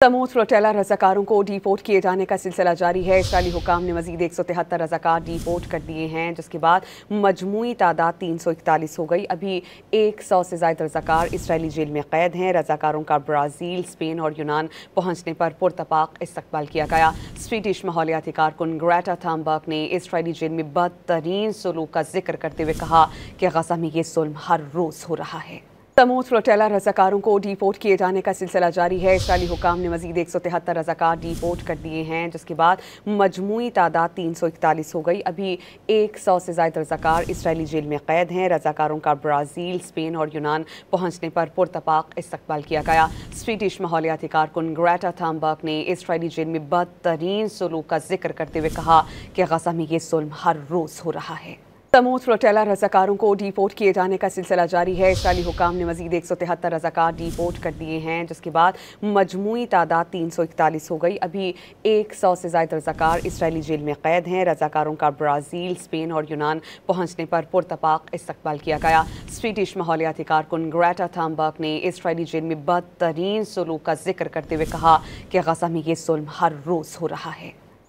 तमूद flotilla रज़ाकारों को deport किए जाने का सिलसिला जारी है। इसराइली हुकाम ने मजीद 173 रज़ाकार डिपोर्ट कर दिए हैं, जिसके बाद मजमूई तादाद 341 हो गई। अभी 100 से ज़ायद रज़ाकार इसराइली जेल में कैद हैं। रज़ाकारों का ब्राज़ील, स्पेन और यूनान पहुंचने पर पुरतपाक इस्तकबाल किया गया। स्वीडिश माहौलियाती कारकुन ग्रेटा थनबर्ग ने इसराइली जेल में बदतरीन सलूक का जिक्र करते हुए कहा कि गज़ा में ये जुल्म हर रोज़ हो रहा है। तमूद फ्लोटेला रज़ाकारों को डिपोर्ट किए जाने का सिलसिला जारी है। इसराइली हुकाम ने मजीद 173 रज़ाकार डिपोर्ट कर दिए हैं, जिसके बाद मजमूई तादाद 341 हो गई। अभी 100 से ज़ायद रज़ाकार इसराइली जेल में कैद हैं। रज़ाकारों का ब्राज़ील, स्पेन और यूनान पहुंचने पर पुरतपाक इस्तकबाल किया गया। स्वीडिश माहौलियाती कारकुन ग्रेटा थनबर्ग ने इसराइली जेल में बदतरीन सलूक का जिक्र करते हुए कहा कि गज़ा में ये जुल्म हर रोज़ हो रहा है। तमूद फ्लोटेला रज़ाकारों को डिपोर्ट किए जाने का सिलसिला जारी है। इसराइली हुकाम ने मजीद 173 रज़ाकार डिपोर्ट कर दिए हैं, जिसके बाद मजमूई तादाद 341 हो गई। अभी 100 से ज़ायद रज़ाकार इसराइली जेल में कैद हैं। रज़ाकारों का ब्राज़ील, स्पेन और यूनान पहुंचने पर पुरतपाक इस्तकबाल किया गया। स्वीडिश माहौलियाती कारकुन ग्रेटा थनबर्ग ने इसराइली जेल में बदतरीन सलूक का जिक्र करते हुए कहा कि गज़ा में ये जुल्म हर रोज़ हो रहा है।